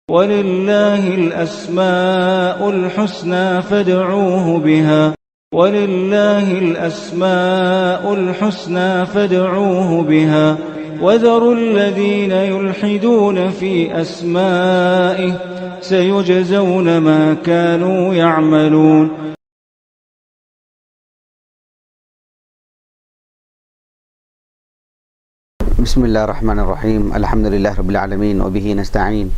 وَلِلَّهِ الْأَسْمَاءُ الْحُسْنَى فَادْعُوهُ بِهَا وَلِلَّهِ الْأَسْمَاءُ الْحُسْنَى فَادْعُوهُ بِهَا وَذَرُوا الَّذِينَ يُلْحِدُونَ فِي أَسْمَائِهِ سَيُجْزَوْنَ مَا كَانُوا يَعْمَلُونَ. بسم اللہ الرحمن الرحیم الحمد للہ رب العالمین وبہ نستعین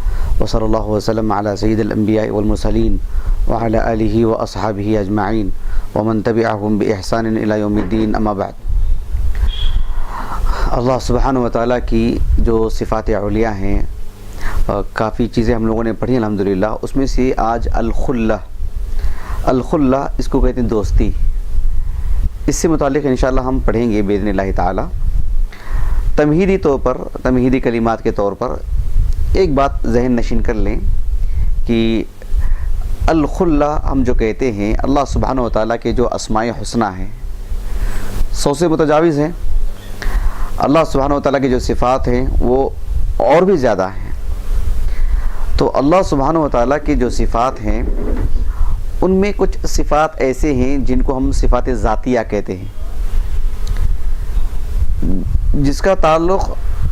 وصلی اللہ وسلم علی سید الانبیاء والمرسلین وعلی آلہ واصحابہ اجمعین ومن تبعہم بإحسان الی یوم الدین اما بعد. اللہ سبحانہ وتعالیٰ کی جو صفات علیہ ہیں کافی چیزیں ہم لوگوں نے پڑھی الحمدللہ. اس میں سے آج الخلہ اس کو کہتے ہیں دوستی. اس سے متعلق انشاءاللہ ہم پڑھیں گے باذن اللہ تعالی. تمہیدی طور پر تمہیدی کلمات کے طور پر ایک بات ذہن نشین کر لیں کہ الخلہ ہم جو کہتے ہیں اللہ سبحانہ وتعالیٰ کے جو اسماء حسنہ ہیں 100 سے متجاوز ہیں. اللہ سبحانہ وتعالیٰ کی جو صفات ہیں وہ اور بھی زیادہ ہیں. تو اللہ سبحانہ وتعالیٰ کی جو صفات ہیں ان میں کچھ صفات ایسے ہیں جن کو ہم صفات ذاتیہ کہتے ہیں، جس کا تعلق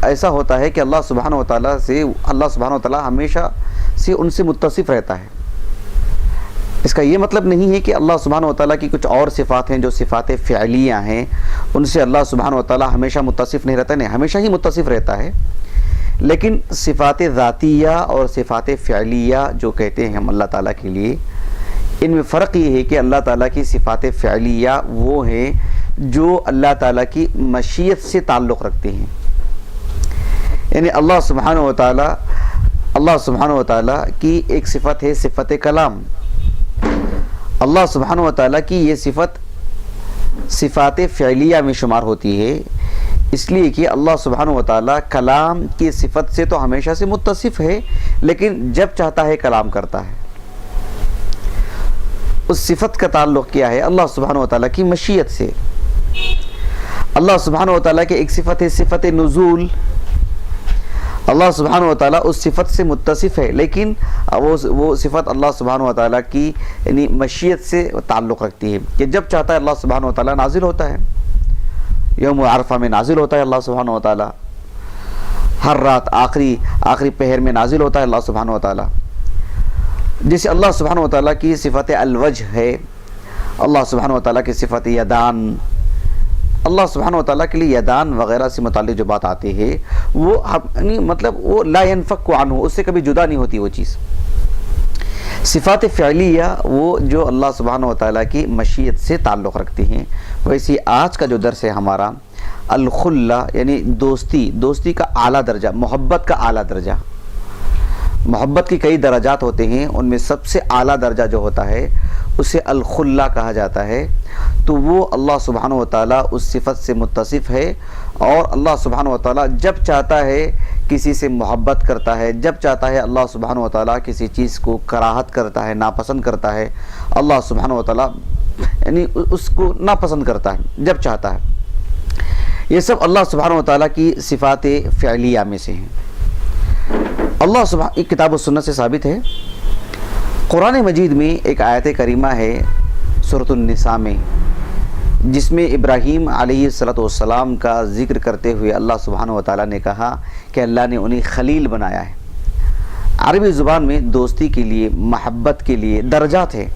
ایسا ہوتا ہے کہ اللہ سبحانہ وتعالیٰ ہمیشہ سے ان سے متصف رہتا ہے. اس کا یہ مطلب نہیں ہے کہ اللہ سبحانہ وتعالیٰ کی کچھ اور صفات ہیں جو صفات فعلیہ ہیں ان سے اللہ سبحانہ وتعالیٰ ہمیشہ متصف نہیں رہتا. نہیں، ہمیشہ ہی متصف رہتا ہے. لیکن صفات ذاتیہ اور صفات فعلیہ جو کہتے ہیں ہم اللہ تعالیٰ کے لیے، ان میں فرق یہ ہے کہ اللہ تعالیٰ کی صفات فعلیہ وہ ہیں جو اللہ تعالیٰ کی مشیت سے تعلق رکھتے ہیں. یعنی اللہ سبحانہ وتعالیٰ کی ایک صفت ہے صفت کلام. اللہ سبحانہ وتعالیٰ کی یہ صفت صفات فعلیہ میں شمار ہوتی ہے، اس لیے کہ اللہ سبحانہ وتعالیٰ کلام کی صفت سے تو ہمیشہ سے متصف ہے، لیکن جب چاہتا ہے کلام کرتا ہے. اس صفت کا تعلق کیا ہے؟ اللہ سبحانہ وتعالیٰ کی مشیت سے. اللہ سبحانہ وتعالیٰ کی ایک صفت ہے صفت نزول. اللہ سبحانہ وتعالیٰ اس صفت سے متصف ہے، لیکن وہ صفت اللہ سبحانہ وتعالیٰ کی یعنی مشیت سے تعلق رکھتی ہے کہ جب چاہتا ہے اللہ سبحانہ وتعالیٰ نازل ہوتا ہے. یوم عرفہ میں نازل ہوتا ہے اللہ سبحانہ وتعالیٰ. ہر رات آخری پہر میں نازل ہوتا ہے اللہ سبحانہ وتعالیٰ. جیسے اللہ سبحانہ وتعالیٰ کی صفت الوجہ ہے، اللہ سبحانہ وتعالیٰ کی صفت یدان. اللہ سبحانہ وتعالیٰ کے لیے یدان وغیرہ سے متعلق جو بات آتی ہے وہ مطلب وہ لا ينفك عنہ، اس سے کبھی جدا نہیں ہوتی وہ چیز. صفات فعلیہ وہ جو اللہ سبحانہ وتعالیٰ کی مشیت سے تعلق رکھتی ہیں. ویسے آج کا جو درس ہے ہمارا الخلہ یعنی دوستی کا اعلیٰ درجہ، محبت کا اعلیٰ درجہ. محبت کی کئی درجات ہوتے ہیں، ان میں سب سے اعلیٰ درجہ جو ہوتا ہے اسے الخلہ کہا جاتا ہے. تو وہ اللہ سبحانہ وتعالیٰ اس صفت سے متصف ہے، اور اللہ سبحانہ وتعالیٰ جب چاہتا ہے کسی سے محبت کرتا ہے، جب چاہتا ہے اللہ سبحانہ وتعالیٰ کسی چیز کو کراہت کرتا ہے، ناپسند کرتا ہے. اللہ سبحانہ وتعالیٰ یعنی اس کو ناپسند کرتا ہے جب چاہتا ہے. یہ سب اللہ سبحانہ وتعالیٰ کی صفات فعلیہ میں سے ہیں. اللہ سبحانہ کتاب و سنت سے ثابت ہے. قرآن مجید میں ایک آیت کریمہ ہے سورۃ النساء میں، جس میں ابراہیم علیہ السلام کا ذکر کرتے ہوئے اللہ سبحانہ وتعالیٰ نے کہا کہ اللہ نے انہیں خلیل بنایا ہے. عربی زبان میں دوستی کے لیے، محبت کے لیے درجات ہیں.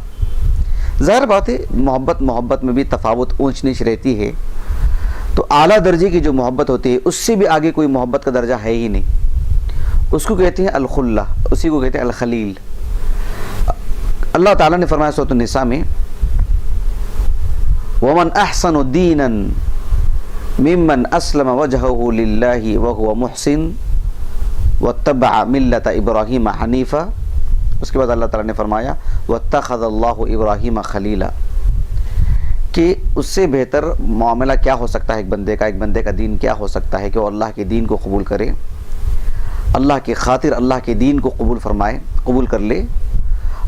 ظاہر بات ہے محبت میں بھی تفاوت اونچ نیچ رہتی ہے. تو اعلیٰ درجے کی جو محبت ہوتی ہے اس سے بھی آگے کوئی محبت کا درجہ ہے ہی نہیں. اس کو کہتے ہیں الخلہ، اسی کو کہتے ہیں الخلیل. اللہ تعالیٰ نے فرمایا سورۃ النساء میں وَمَنْ أَحْسَنُ دِينًا مِمَّنْ أَسْلَمَ وَجْهَهُ لِلَّهِ وَهُوَ مُحْسِنٌ وَاتَّبَعَ مِلَّةَ إِبْرَاهِيمَ حَنِيفًا. اس کے بعد اللہ تعالیٰ نے فرمایا وَاتَّخَذَ اللَّهُ إِبْرَاهِيمَ خَلِيلًا، کہ اس سے بہتر معاملہ کیا ہو سکتا ہے ایک بندے کا دین کیا ہو سکتا ہے کہ وہ اللہ کے دین کو قبول کرے، اللہ کی خاطر اللہ کے دین کو قبول کر لے،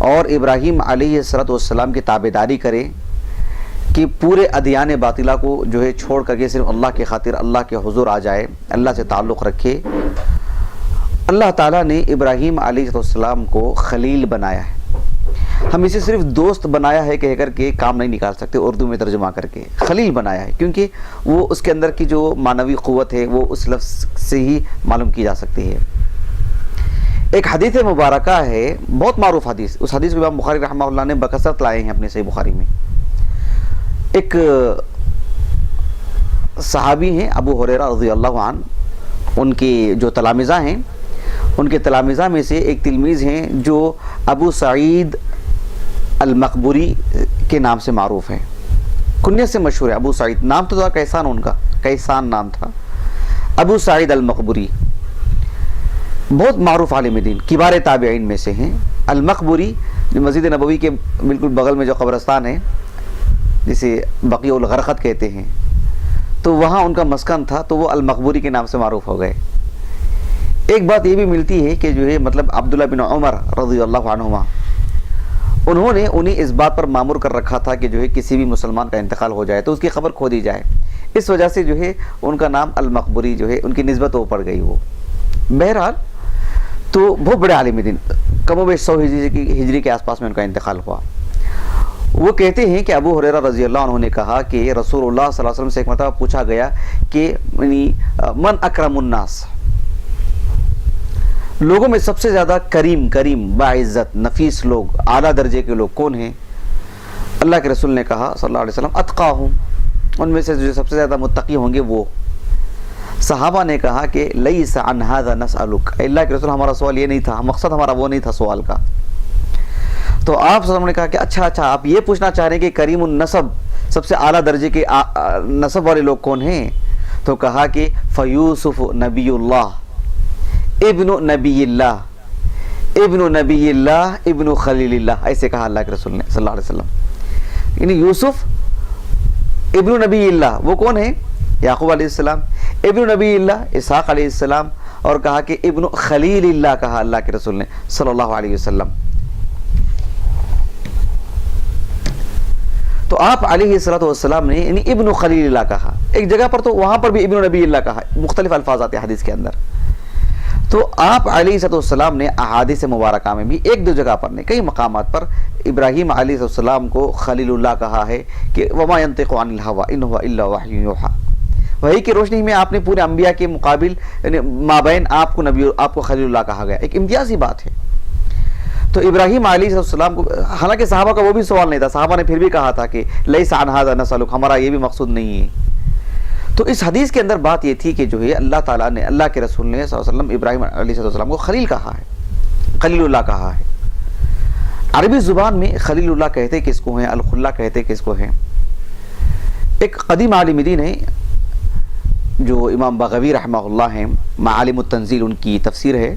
اور ابراہیم علیہ السلام کی تابعداری کرے کہ پورے ادیان باطلہ کو جو ہے چھوڑ کر کے صرف اللہ کی خاطر اللہ کے حضور آ جائے، اللہ سے تعلق رکھے، اللہ تعالیٰ نے ابراہیم علیہ السلام کو خلیل بنایا ہے. ہم اسے صرف دوست بنایا ہے کہہ کر کے کام نہیں نکال سکتے اردو میں ترجمہ کر کے. خلیل بنایا ہے کیونکہ وہ اس کے اندر کی جو معنوی قوت ہے وہ اس لفظ سے ہی معلوم کی جا سکتی ہے. ایک حدیث مبارکہ ہے، بہت معروف حدیث، اس حدیث کو امام بخاری رحمہ اللہ نے بکثرت لائے ہیں اپنے صحیح بخاری میں. ایک صحابی ہیں ابو ہریرہ رضی اللہ عنہ، ان کے جو تلامذہ ہیں، ان کے تلامذہ میں سے ایک تلمیذ ہیں جو ابو سعید المقبری کے نام سے معروف ہیں، کنیت سے مشہور ہے ابو سعید. نام تو تھا کیسان، ان کا کیسان نام تھا. ابو سعید المقبری بہت معروف عالم دین، کبار تابعین میں سے ہیں. المقبری جو مسجد نبوی کے بالکل بغل میں جو قبرستان ہے جسے بقیع الغرقد کہتے ہیں، تو وہاں ان کا مسکن تھا، تو وہ المقبری کے نام سے معروف ہو گئے. ایک بات یہ بھی ملتی ہے کہ جو ہے مطلب عبداللہ بن عمر رضی اللہ عنہما، انہوں نے انہیں اس بات پر مامور کر رکھا تھا کہ جو ہے کسی بھی مسلمان کا انتقال ہو جائے تو اس کی خبر کھو دی جائے. اس وجہ سے جو ہے ان کا نام المقبری جو ہے ان کی نسبت وہ پڑ گئی. وہ بہرحال تو بہت بڑے عالم دین، کم و بیش 100 ہجری کے آس پاس میں ان کا انتقال ہوا. وہ کہتے ہیں کہ ابو ہریرہ رضی اللہ عنہ نے کہا کہ رسول اللہ صلی اللہ علیہ وسلم سے ایک مرتبہ پوچھا گیا کہ من اکرم الناس، لوگوں میں سب سے زیادہ کریم باعزت نفیس لوگ، اعلیٰ درجے کے لوگ کون ہیں؟ اللہ کے رسول نے کہا صلی اللہ علیہ وسلم اتقاہم، ان میں سے جو سب سے زیادہ متقی ہوں گے وہ. صحابہ نے کہا کہ لیس عن ھذا نسألک، اللہ کے رسول ہمارا سوال یہ نہیں تھا، مقصد ہمارا وہ نہیں تھا سوال کا. تو آپ صلی اللہ علیہ وسلم نے کہا کہ اچھا آپ یہ پوچھنا چاہ رہے ہیں کہ کریم النسب، سب سے اعلیٰ درجے کے نسب والے لوگ کون ہیں؟ تو کہا کہ فیوسف نبی اللہ ابن نبی اللہ ابن خلیل اللہ، ایسے کہا اللہ کے رسول نے صلی اللہ علیہ وسلم. یعنی یوسف ابن نبی اللہ وہ کون ہے؟ یعقوب علیہ السلام. ابن نبی اللہ اسحاق علیہ السلام، اور کہا کہ ابن خلیل اللہ کہا اللہ کے رسول نے صلی اللہ علیہ وسلم. تو آپ علیہ السلام نے یعنی ابن خلیل اللہ کہا. ایک جگہ پر تو وہاں پر بھی ابن نبی اللہ کہا، مختلف الفاظ آتے ہیں حدیث کے اندر. تو آپ علیہ السلام نے احادیث مبارکہ میں بھی ایک دو جگہ پر نہیں، کئی مقامات پر ابراہیم علیہ السلام کو خلیل اللہ کہا ہے کہ وما ينطق عن الهوى ان هو الا وحی یوحى. وحی کی روشنی میں آپ نے پورے انبیاء کے مقابل یعنی مابین آپ کو خلیل اللہ کہا گیا، ایک امتیازی بات ہے. تو ابراہیم علیہ السلام کو، حالانکہ صحابہ کا وہ بھی سوال نہیں تھا، صحابہ نے پھر بھی کہا تھا کہ لیس عن ھذا نسألک، ہمارا یہ بھی مقصود نہیں ہے. تو اس حدیث کے اندر بات یہ تھی کہ جو ہے اللہ تعالیٰ نے، اللہ کے رسول نے صلی اللہ علیہ وسلم ابراہیم علیہ السلام کو خلیل کہا ہے، خلیل اللہ کہا ہے. عربی زبان میں خلیل اللہ کہتے کس کو ہیں، الخلہ کہتے کس کو ہیں؟ ایک قدیم عالم دین ہے جو امام بغوی رحمہ اللہ ہیں، معالم التنزیل ان کی تفسیر ہے.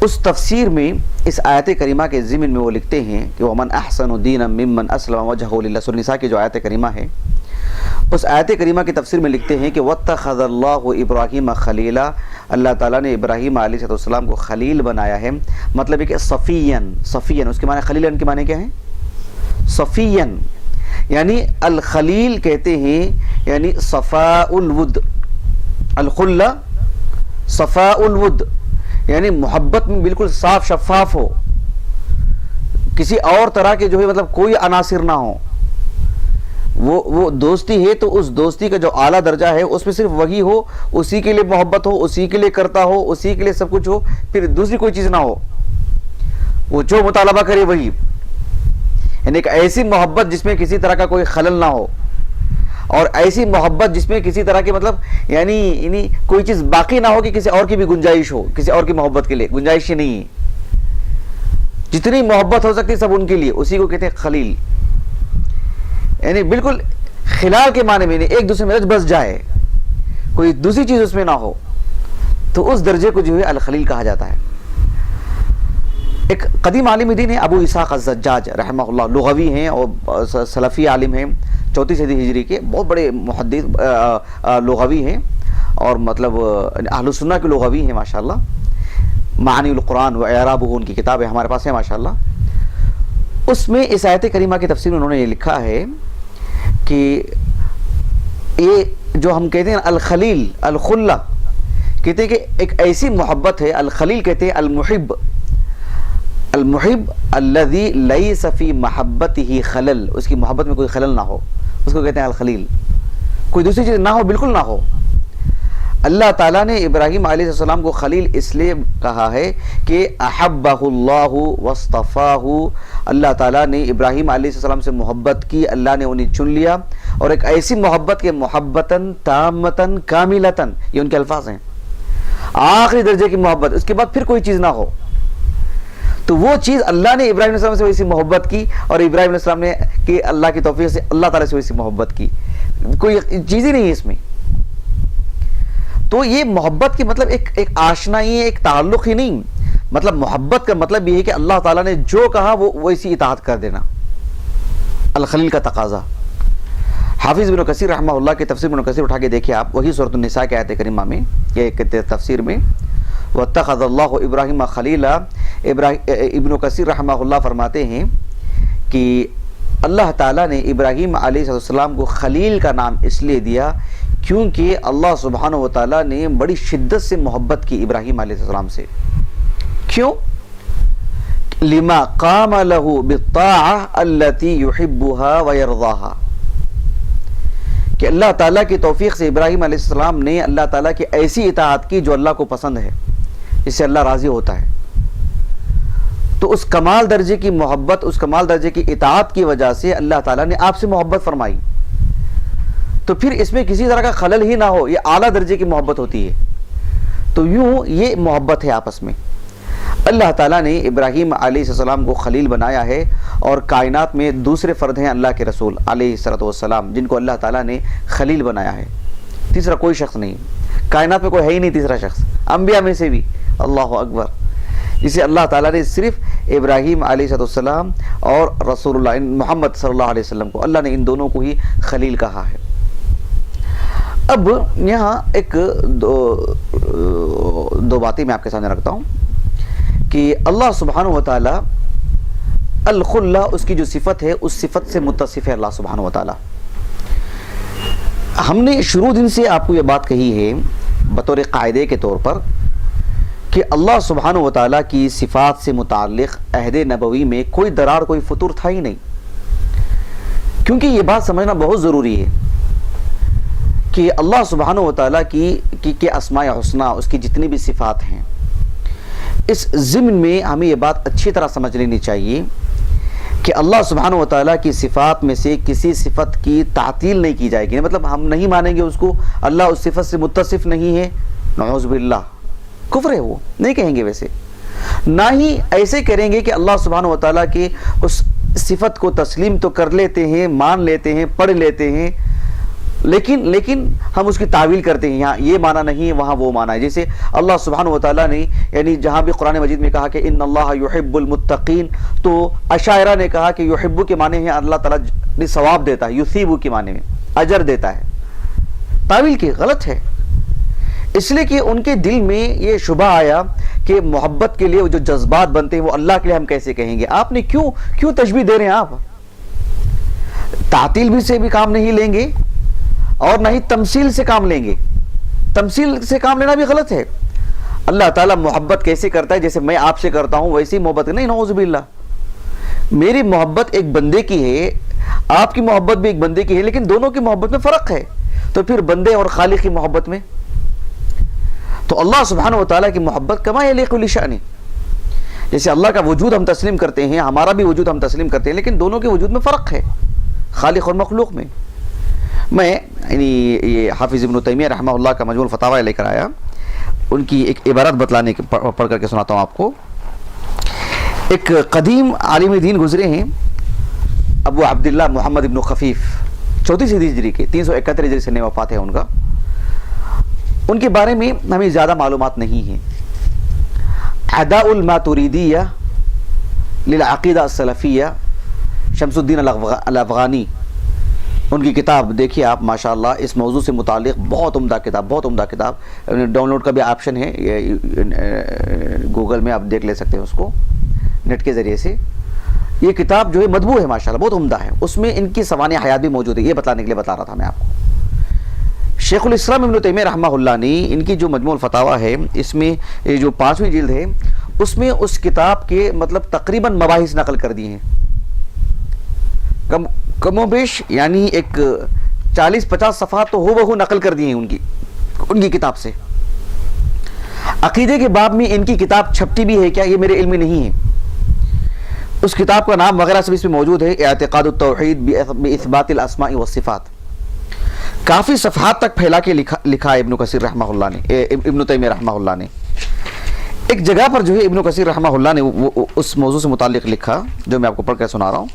اس تفسیر میں اس آیت کریمہ کے ضمن میں وہ لکھتے ہیں کہ وَمَنْ أَحْسَنُ دِينًا مِمَّنْ أَسْلَمَ وَجْهَهُ لِلَّهِ، سورۃ النساء کی جو آیت کریمہ ہے، اس آیت کریمہ کی تفسیر میں لکھتے ہیں کہ وَاتَّخَذَ اللَّهُ إِبْرَاهِيمَ خَلِيلًا، اللہ تعالیٰ نے ابراہیم علیہ السلام کو خلیل بنایا ہے. مطلب ہے کہ صفیًا، اس کے معنی خلیلاً کے معنی کیا ہیں؟ صفیًا، یعنی الخلیل کہتے ہیں یعنی صفاء الود، الخلہ صفاء الود، یعنی محبت میں بالکل صاف شفاف ہو، کسی اور طرح کے جو ہے مطلب کوئی عناصر نہ ہو. وہ دوستی ہے تو اس دوستی کا جو اعلیٰ درجہ ہے اس میں صرف وہی ہو، اسی کے لیے محبت ہو، اسی کے لیے کرتا ہو، اسی کے لیے سب کچھ ہو، پھر دوسری کوئی چیز نہ ہو، وہ جو مطالبہ کرے وہی. یعنی ایک ایسی محبت جس میں کسی طرح کا کوئی خلل نہ ہو، اور ایسی محبت جس میں کسی طرح کی مطلب یعنی کوئی چیز باقی نہ ہو کہ کسی اور کی بھی گنجائش ہو، کسی اور کی محبت کے لیے گنجائش ہی نہیں ہے. جتنی محبت ہو سکتی سب ان کے لیے، اسی کو کہتے ہیں خلیل. یعنی بالکل خلال کے معنی میں نہیں، ایک دوسرے میں رچ بس جائے، کوئی دوسری چیز اس میں نہ ہو، تو اس درجے کو جو ہے الخلیل کہا جاتا ہے. ایک قدیم عالم دین ہے ابو اسحاق الزجاج رحمہ اللہ، لغوی ہیں اور سلفی عالم ہیں، 34 صدی ہجری کے بہت بڑے محدث لغوی ہیں، اور مطلب اہل السنہ کے لغوی ہیں ماشاءاللہ. معانی القرآن و اعرابہ ان کی کتاب ہے ہمارے پاس ہے ماشاءاللہ. اس میں اس آیت کریمہ کی تفسیر میں انہوں نے یہ لکھا ہے کہ یہ جو ہم کہتے ہیں الخلیل، الخلہ، کہتے ہیں کہ ایک ایسی محبت ہے، الخلیل کہتے ہیں المحب، المحب الذی لیس فی محبتہ خلل، اس کی محبت میں کوئی خلل نہ ہو، اس کو کہتے ہیں الخلیل، کوئی دوسری چیز نہ ہو، بالکل نہ ہو۔ اللہ تعالیٰ نے ابراہیم علیہ السلام کو خلیل اس لیے کہا ہے کہ احبہ اللہ واصطفاہ، اللہ تعالیٰ نے ابراہیم علیہ السلام سے محبت کی، اللہ نے انہیں چن لیا، اور ایک ایسی محبت کہ محبتاً تامتاً کاملتاً، یہ ان کے الفاظ ہیں، آخری درجے کی محبت، اس کے بعد پھر کوئی چیز نہ ہو۔ تو وہ چیز اللہ نے ابراہیم علیہ السلام سے ویسی محبت کی، اور ابراہیم علیہ السلام نے کہ اللہ کی توفیق سے اللہ تعالیٰ سے ویسی محبت کی، کوئی چیز ہی نہیں ہے اس میں۔ تو یہ محبت کی مطلب ایک آشنائی ہے، ایک تعلق ہی نہیں، مطلب محبت کا مطلب یہ ہے کہ اللہ تعالیٰ نے جو کہا وہ ویسی اطاعت کر دینا، الخلیل کا تقاضا۔ حافظ ابن کثیر رحمہ اللہ کی تفسیر ابن کثیر اٹھا کے دیکھیں آپ، وہی سورۃ النساء کی آیت کریمہ میں، یہ تفسیر میں وَاتَّخَذَ اللَّهُ إِبْرَاهِيمَ خَلِيلًا، ابن کثیر رحمہ اللہ فرماتے ہیں کہ اللہ تعالیٰ نے ابراہیم علیہ السلام کو خلیل کا نام اس لیے دیا کیونکہ اللہ سبحانہ و تعالیٰ نے بڑی شدت سے محبت کی ابراہیم علیہ السلام سے۔ کیوں؟ لما قام له بالطاعة التي يحبها ويرضاها، کہ اللہ تعالیٰ کی توفیق سے ابراہیم علیہ السلام نے اللہ تعالیٰ کی ایسی اطاعت کی جو اللہ کو پسند ہے، اس سے اللہ راضی ہوتا ہے۔ تو اس کمال درجے کی محبت، اس کمال درجے کی اطاعت کی وجہ سے اللہ تعالیٰ نے آپ سے محبت فرمائی، تو پھر اس میں کسی طرح کا خلل ہی نہ ہو، یہ اعلیٰ درجے کی محبت ہوتی ہے۔ تو یوں یہ محبت ہے آپس میں۔ اللہ تعالیٰ نے ابراہیم علیہ السلام کو خلیل بنایا ہے، اور کائنات میں دوسرے فرد ہیں اللہ کے رسول علیہ السلام، جن کو اللہ تعالیٰ نے خلیل بنایا ہے، تیسرا کوئی شخص نہیں، کائنات میں کوئی ہے ہی نہیں تیسرا شخص، انبیاء میں سے بھی۔ اللہ اکبر۔ اسے اللہ تعالیٰ نے صرف ابراہیم علیہ السلام اور رسول اللہ محمد صلی اللہ علیہ وسلم کو، اللہ نے ان دونوں کو ہی خلیل کہا ہے۔ اب یہاں ایک دو باتیں میں آپ کے سامنے رکھتا ہوں کہ اللہ سبحانہ و تعالیٰ الخلہ، اس کی جو صفت ہے اس صفت سے متصف ہے اللہ سبحانہ و تعالیٰ۔ ہم نے شروع دن سے آپ کو یہ بات کہی ہے بطور قاعدے کے طور پر کہ اللہ سبحانہ و تعالیٰ کی صفات سے متعلق عہد نبوی میں کوئی درار، کوئی فطور تھا ہی نہیں، کیونکہ یہ بات سمجھنا بہت ضروری ہے کہ اللہ سبحانہ و تعالیٰ کی اسماء حسنہ، اس کی جتنی بھی صفات ہیں، اس ضمن میں ہمیں یہ بات اچھی طرح سمجھ لینی چاہیے کہ اللہ سبحانہ و تعالیٰ کی صفات میں سے کسی صفت کی تعطیل نہیں کی جائے گی، مطلب ہم نہیں مانیں گے اس کو، اللہ اس صفت سے متصف نہیں ہے، نعوذ باللہ، کفر ہے، وہ نہیں کہیں گے ویسے۔ نہ ہی ایسے کریں گے کہ اللہ سبحانہ و تعالیٰ کی اس صفت کو تسلیم تو کر لیتے ہیں، مان لیتے ہیں، پڑھ لیتے ہیں، لیکن ہم اس کی تعویل کرتے ہیں، یہاں یہ معنی نہیں ہے، وہاں وہ معنی ہے۔ جیسے اللہ سبحانہ و تعالیٰ نے یعنی جہاں بھی قرآن مجید میں کہا کہ ان اللہ یحب المتقین، تو اشاعرہ نے کہا کہ یحب کے معنی ہے اللہ تعالیٰ نے ثواب دیتا ہے، یثیب کے معنی میں اجر دیتا ہے، تعویل کی غلط ہے، اس لیے کہ ان کے دل میں یہ شبہ آیا کہ محبت کے لیے جو جذبات بنتے ہیں وہ اللہ کے لیے ہم کیسے کہیں گے۔ آپ نے کیوں تشبیہ دے رہے ہیں؟ آپ تعطیل بھی سے بھی کام نہیں لیں گے اور نہ ہی تمثیل سے کام لیں گے، تمثیل سے کام لینا بھی غلط ہے۔ اللہ تعالیٰ محبت کیسے کرتا ہے؟ جیسے میں آپ سے کرتا ہوں ویسی محبت نہیں، نعوذ باللہ۔ میری محبت ایک بندے کی ہے، آپ کی محبت بھی ایک بندے کی ہے، لیکن دونوں کی محبت میں فرق ہے، تو پھر بندے اور خالق کی محبت میں تو اللہ سبحانہ و تعالیٰ کی محبت کما یلیق بشأنہ، جیسے اللہ کا وجود ہم تسلیم کرتے ہیں، ہمارا بھی وجود ہم تسلیم کرتے ہیں، لیکن دونوں کے وجود میں فرق ہے، خالق اور مخلوق میں۔ میں یہ حافظ ابن تیمیہ رحمہ اللہ کا مجموع الفتاوی لے کر آیا، ان کی ایک عبارت بتلانے پڑھ کر کے سناتا ہوں آپ کو۔ ایک قدیم عالم دین گزرے ہیں، ابو عبداللہ محمد ابن خفیف، 34 ہجری کے، 371 ہجری سے وفات ہے ان کا۔ ان کے بارے میں ہمیں زیادہ معلومات نہیں ہیں۔ اعداء الماتریدیہ للعقیدہ السلفیہ، شمس الدین الافغانی، ان کی کتاب دیکھیے آپ، ماشاءاللہ اس موضوع سے متعلق بہت عمدہ کتاب، بہت عمدہ کتاب، ڈاؤن لوڈ کا بھی آپشن ہے، گوگل میں آپ دیکھ لے سکتے ہیں اس کو نیٹ کے ذریعے سے۔ یہ کتاب جو ہے مطبوع ہے ماشاءاللہ، بہت عمدہ ہے، اس میں ان کی سوانح حیات بھی موجود ہے، یہ بتلانے کے لیے بتا رہا تھا میں آپ کو۔ شیخ الاسلام ابن تیمیہ رحمہ اللہ نے ان کی جو مجموع الفتاویٰ ہے اس میں جو 5ویں جلد ہے اس میں اس کتاب کے مطلب تقریباً مباحث نقل کر دیے ہیں، کم و بیش یعنی ایک 40-50 صفحات تو ہو بہو نقل کر دیے ہیں ان کی کتاب سے۔ عقیدے کے باب میں ان کی کتاب چھپتی بھی ہے کیا، یہ میرے علم میں نہیں ہے۔ اس کتاب کا نام وغیرہ سب اس میں موجود ہے، اعتقاد التوحید باثبات الاسماء والصفات، کافی صفحات تک پھیلا کے لکھا ہے ابن کثیر رحمہ اللہ نے، ابن تیمیہ رحمہ اللہ نے۔ ایک جگہ پر جو ہے ابن کثیر رحمہ اللہ نے وہ اس موضوع سے متعلق لکھا جو میں آپ کو پڑھ کر سنا رہا ہوں۔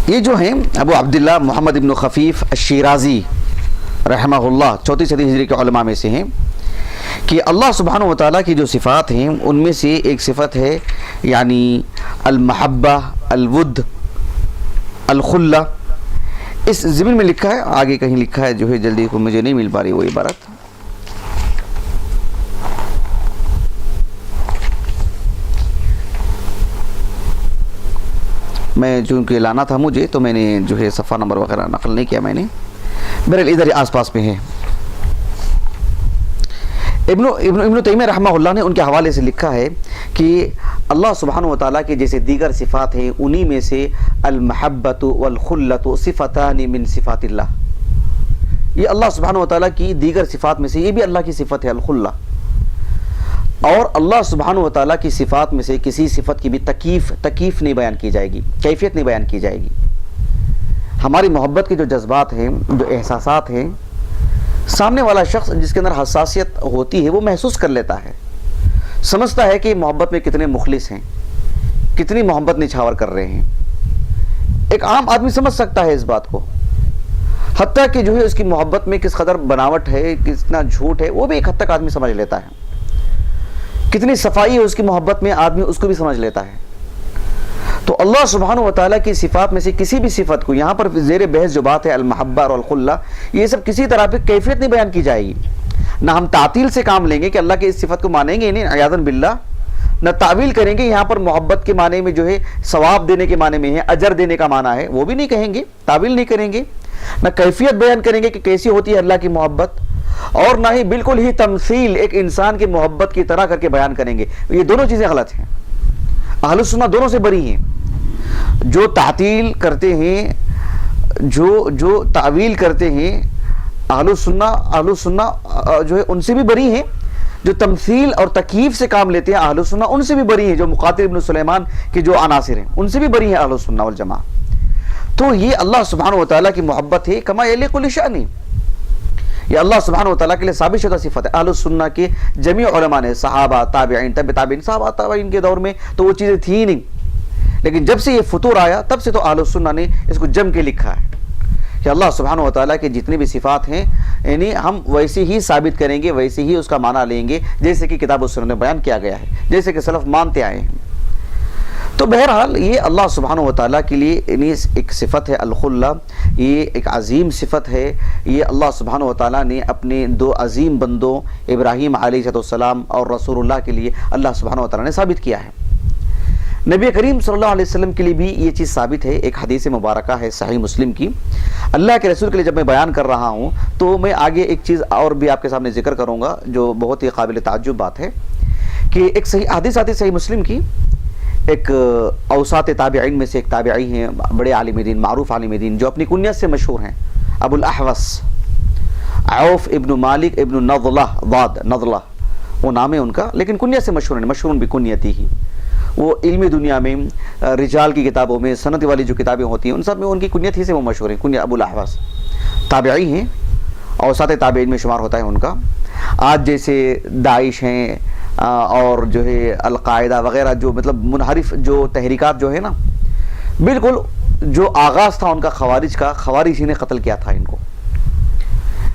یہ جو ہیں ابو عبداللہ محمد ابن خفیف الشیرازی رحمہ اللہ 4 صدی ہجری کے علماء میں سے ہیں کہ اللہ سبحانہ وتعالیٰ کی جو صفات ہیں ان میں سے ایک صفت ہے یعنی المحبہ، الود، الخلہ۔ اس ضمن میں لکھا ہے، آگے کہیں لکھا ہے جو ہے جلدی کو مجھے نہیں مل پا رہی وہ عبارت، میں چونکہ لانا تھا مجھے تو میں نے جو ہے صفحہ نمبر وغیرہ نقل نہیں کیا میں نے، بہرحال ادھر آس پاس میں ہے۔ ابن تیمیہ رحمہ اللہ نے ان کے حوالے سے لکھا ہے کہ اللہ سبحانہ وتعالیٰ کے جیسے دیگر صفات ہیں انہی میں سے المحبت والخلۃ صفتان من صفات اللہ، یہ اللہ سبحانہ وتعالیٰ کی دیگر صفات میں سے یہ بھی اللہ کی صفت ہے الخلہ، اور اللہ سبحانہ وتعالیٰ کی صفات میں سے کسی صفت کی بھی تکیف نہیں بیان کی جائے گی، کیفیت نہیں بیان کی جائے گی۔ ہماری محبت کے جو جذبات ہیں، جو احساسات ہیں، سامنے والا شخص جس کے اندر حساسیت ہوتی ہے وہ محسوس کر لیتا ہے، سمجھتا ہے کہ محبت میں کتنے مخلص ہیں، کتنی محبت نچھاور کر رہے ہیں۔ ایک عام آدمی سمجھ سکتا ہے اس بات کو، حتیٰ کہ جو ہے اس کی محبت میں کس قدر بناوٹ ہے، کتنا جھوٹ ہے، وہ بھی ایک حد تک آدمی سمجھ لیتا ہے، کتنی صفائی ہے اس کی محبت میں آدمی اس کو بھی سمجھ لیتا ہے۔ تو اللہ سبحانہ وتعالیٰ کی صفات میں سے کسی بھی صفت کو، یہاں پر زیر بحث جو بات ہے المحبہ اور الخلہ، یہ سب کسی طرح پہ کیفیت نہیں بیان کی جائے گی، نہ ہم تعطیل سے کام لیں گے کہ اللہ کی اس صفت کو مانیں گے نہیں عیاذاً باللہ، نہ تعویل کریں گے یہاں پر محبت کے معنی میں جو ہے ثواب دینے کے معنی میں ہے، اجر دینے کا معنی ہے، وہ بھی نہیں کہیں گے، تعویل نہیں کریں گے، نہ کیفیت بیان کریں گے کہ کیسی ہوتی ہے اللہ کی محبت، اور نہ ہی بالکل ہی تمثیل ایک انسان کی محبت کی طرح کر کے بیان کریں گے۔ یہ دونوں چیزیں غلط ہیں، اہل سنہ دونوں سے بری ہیں۔ جو تعطیل کرتے ہیں، جو تعویل کرتے ہیں، اہل سنہ جو ہے ان سے بھی بری ہیں۔ جو تمثیل اور تکییف سے کام لیتے ہیں اہل سنہ ان سے بھی بری ہیں۔ جو مقاتل ابن سلیمان کے جو عناصر ہیں ان سے بھی بری ہیں اہل سنہ والجماعہ۔ تو یہ اللہ سبحانہ وتعالیٰ کی محبت ہے کما یلیق لشأنہ، یہ اللہ سبحانہ وتعالیٰ کے لیے ثابت شدہ صفت ہے۔ اہل سنہ کے جمیع علماء نے، صحابہ، تابعین، تابعین، صحابہ تابعین کے دور میں تو وہ چیزیں تھیں نہیں، لیکن جب سے یہ فطور آیا تب سے تو اہل سنہ نے اس کو جم کے لکھا ہے کہ اللہ سبحانہ وتعالیٰ کے جتنے بھی صفات ہیں یعنی ہم ویسے ہی ثابت کریں گے، ویسے ہی اس کا معنی لیں گے جیسے کہ کتاب و سنت میں بیان کیا گیا ہے، جیسے کہ سلف مانتے آئے ہیں۔ تو بہرحال یہ اللہ سبحانہ وتعالیٰ کے لیے ایک صفت ہے الخلہ، یہ ایک عظیم صفت ہے۔ یہ اللہ سبحانہ وتعالیٰ نے اپنے 2 عظیم بندوں ابراہیم علیہ السلام اور رسول اللہ کے لیے اللہ سبحانہ وتعالیٰ نے ثابت کیا ہے۔ نبی کریم صلی اللہ علیہ وسلم کے لیے بھی یہ چیز ثابت ہے۔ ایک حدیث مبارکہ ہے صحیح مسلم کی، اللہ کے رسول کے لیے جب میں بیان کر رہا ہوں تو میں آگے ایک چیز اور بھی آپ کے سامنے ذکر کروں گا جو بہت ہی قابل تعجب بات ہے کہ ایک صحیح حدیث آتی صحیح مسلم کی، ایک اوساط تابعین میں سے ایک تابعی ہیں، بڑے عالم دین، معروف عالم دین، جو اپنی کنیت سے مشہور ہیں، ابو الاحوص عوف ابن مالک ابن نضلہ وہ نام ہے ان کا، لیکن کنیت سے مشہور ہیں، مشہور بھی کنیتی ہی۔ وہ علمی دنیا میں رجال کی کتابوں میں سند والی جو کتابیں ہوتی ہیں ان سب میں ان کی کنیت ہی سے وہ مشہور ہیں، کنیت ابو الاحوص، تابعی ہیں، اوساط تابعین میں شمار ہوتا ہے ان کا۔ آج جیسے داعش ہیں اور جو ہے القاعدہ وغیرہ جو مطلب منحرف جو تحریکات جو ہے نا، بالکل جو آغاز تھا ان کا خوارج ہی نے قتل کیا تھا ان کو۔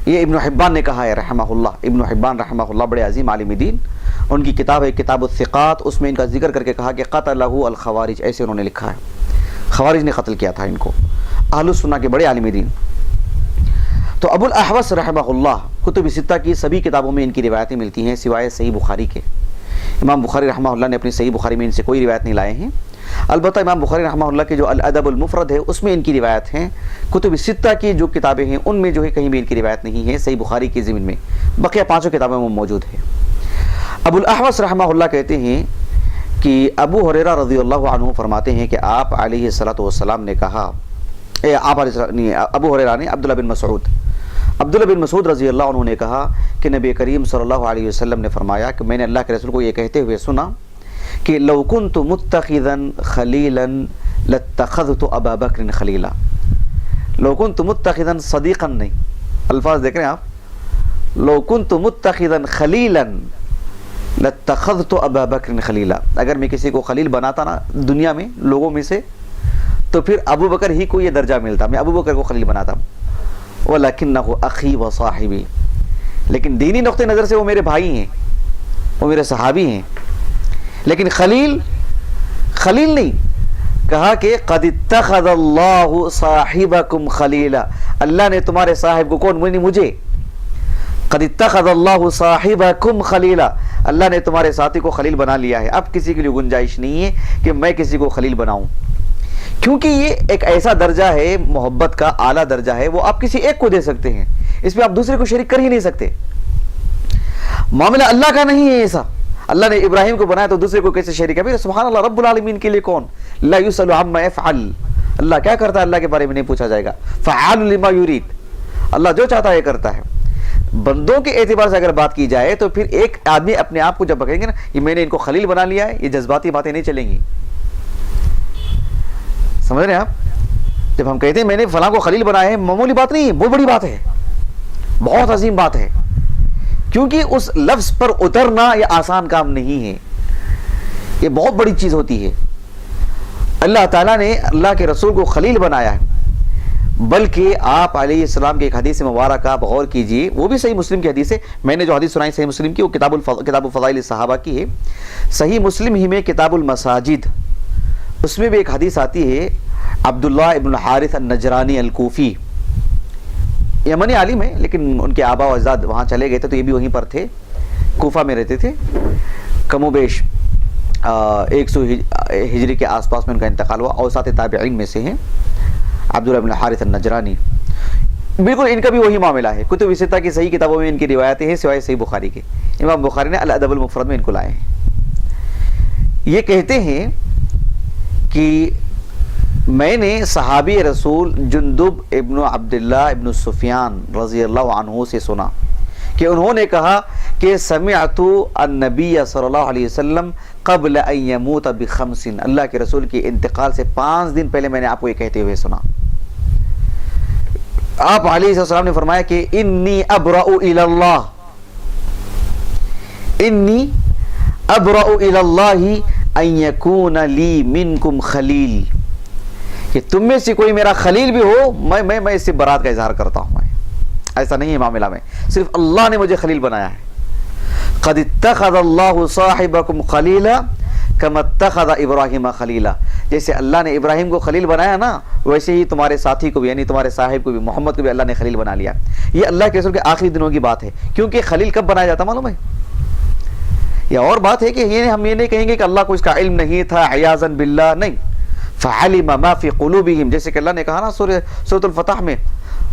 یہ ابن حبان نے کہا ہے رحمہ اللہ، ابن حبان رحمہ اللہ بڑے عظیم عالم دین، ان کی کتاب ہے کتاب الثقات، اس میں ان کا ذکر کر کے کہا کہ قتلہ الخوارج، ایسے انہوں نے لکھا ہے، خوارج نے قتل کیا تھا ان کو، اہل سنہ کے بڑے عالم دین۔ تو ابو الاحوص رحمہ اللہ کتب ستہ کی سبھی کتابوں میں ان کی روایتیں ملتی ہیں سوائے صحیح بخاری کے۔ امام بخاری رحمہ اللہ نے اپنی صحیح بخاری میں ان سے کوئی روایت نہیں لائے ہیں، البتہ امام بخاری رحمہ اللہ کی جو الادب المفرد ہے اس میں ان کی روایت ہیں، کتب ستہ کی جو کتابیں ہیں ان میں جو ہے کہیں بھی ان کی روایت نہیں ہے صحیح بخاری کی ضمن میں، بقیہ 5 کتابوں میں موجود ہے۔ ابو الاحوص رحمہ اللہ کہتے ہیں کہ ابو ہریرہ رضی اللہ عنہ فرماتے ہیں کہ آپ علیہ الصلوۃ والسلام نے کہا، ابو ہریرہ نے عبداللہ بن مسعود رضی اللہ عنہ نے کہا کہ نبی کریم صلی اللہ علیہ وسلم نے فرمایا کہ میں نے اللہ کے رسول کو یہ کہتے ہوئے سنا کہ لو كنت متخذا خلیلا لاتخذت ابا بکر خلیلا۔ لو كنت متخذا صدیقا نہیں، الفاظ دیکھ رہے ہیں آپ، لو كنت متخذا خلیلا لاتخذت ابا بکر خلیلا، اگر میں کسی کو خلیل بناتا نا دنیا میں لوگوں میں سے تو پھر ابو بکر ہی کو یہ درجہ ملتا، میں ابو بکر کو خلیل بناتا ہوں۔ وَلَكِنَّهُ أَخِي وَصَاحِبِي، لیکن دینی نقطہ نظر سے وہ میرے بھائی ہیں، وہ میرے صحابی ہیں، لیکن خلیل نہیں کہا کہ قَدِ اتَّخَذَ اللَّهُ صَاحِبَكُمْ خَلِيلًا، اللہ نے تمہارے صاحب کو، کون؟ مجھے، قَدِ اتَّخَذَ اللَّهُ صَاحِبَكُمْ خَلِيلًا، اللہ نے تمہارے ساتھی کو خلیل بنا لیا ہے۔ اب کسی کے لیے گنجائش نہیں ہے کہ میں کسی کو خلیل بناؤں، کیونکہ یہ ایک ایسا درجہ ہے، محبت کا اعلیٰ درجہ ہے، وہ آپ کسی ایک کو دے سکتے ہیں، اس میں آپ دوسرے کو شریک کر ہی نہیں سکتے۔ معاملہ اللہ کا نہیں ہے ایسا، اللہ نے ابراہیم کو بنایا تو دوسرے کو کیسے شریک ہے؟ سبحان اللہ، رب العالمین کے لیے کون؟ لا یسأل عما یفعل، اللہ کیا کرتا ہے اللہ کے بارے میں نہیں پوچھا جائے گا، فعال لما یرید، اللہ جو چاہتا ہے کرتا ہے۔ بندوں کے اعتبار سے اگر بات کی جائے تو پھر ایک آدمی اپنے آپ کو جب کہیں گے نا یہ میں نے ان کو خلیل بنا لیا ہے، یہ جذباتی باتیں نہیں چلیں گی، سمجھ رہے ہیں آپ؟ جب ہم کہتے ہیں میں نے فلاں کو خلیل بنایا ہے، معمولی بات نہیں ہے، بہت بڑی بات ہے، بہت عظیم بات ہے، کیونکہ اس لفظ پر اترنا یہ آسان کام نہیں ہے، یہ بہت بڑی چیز ہوتی ہے۔ اللہ تعالیٰ نے اللہ کے رسول کو خلیل بنایا ہے، بلکہ آپ علیہ السلام کی ایک حدیث مبارکہ آپ غور کیجئے، وہ بھی صحیح مسلم کی حدیث ہے، میں نے جو حدیث سنائی صحیح مسلم کی وہ کتاب فضائل الصحابہ کی ہے، صحیح مسلم ہی میں کتاب المساجد، اس میں بھی ایک حدیث آتی ہے، عبداللہ ابن حارث النجرانی الکوفی، یمنی عالم ہے لیکن ان کے آبا و اجداد وہاں چلے گئے تھے تو یہ بھی وہیں پر تھے، کوفہ میں رہتے تھے، کم و بیش 100 ہجری کے آس پاس میں ان کا انتقال ہوا، اوساط تابعین میں سے ہیں عبداللہ ابن حارث النجرانی۔ بالکل ان کا بھی وہی معاملہ ہے، کتب ستہ کی صحیح کتابوں میں ان کی روایتیں ہیں سوائے صحیح بخاری کے، امام بخاری نے الادب المفرد میں ان کو لائے ہیں۔ یہ کہتے ہیں کہ میں نے صحابی رسول جندب ابن عبداللہ ابن سفیان رضی اللہ عنہ سے سنا کہ انہوں نے کہا کہ سمعت النبی صلی اللہ علیہ وسلم قبل ان یموت بخمس، اللہ کے رسول کے انتقال سے 5 دن پہلے میں نے آپ کو یہ کہتے ہوئے سنا۔ آپ علیہ السلام نے فرمایا کہ انی ابرأ الی اللہ، انی ابرأ الی اللہ ان یکون لی منکم خلیل، کہ تم میں سے کوئی میرا خلیل بھی ہو، میں اس سے برات کا اظہار کرتا ہوں، میں ایسا نہیں ہے معاملہ میں، صرف اللہ نے مجھے خلیل بنایا ہے۔ قد اتخذ اللہ صاحبکم خلیلا کما اتخذ ابراہیم خلیلا، جیسے اللہ نے ابراہیم کو خلیل بنایا نا ویسے ہی تمہارے ساتھی کو بھی، یعنی تمہارے صاحب کو بھی، محمد کو بھی اللہ نے خلیل بنا لیا۔ یہ اللہ کے رسول کے آخری دنوں کی بات ہے، کیونکہ خلیل کب بنایا جاتا معلوم ہے؟ یہ اور بات ہے کہ ہم یہ نہیں کہیں گے کہ اللہ کو اس کا علم نہیں تھا عیاذا باللہ، نہیں، فعلم ما فی قلوبہم، جیسے کہ اللہ نے کہا نا سورۃ الفتح میں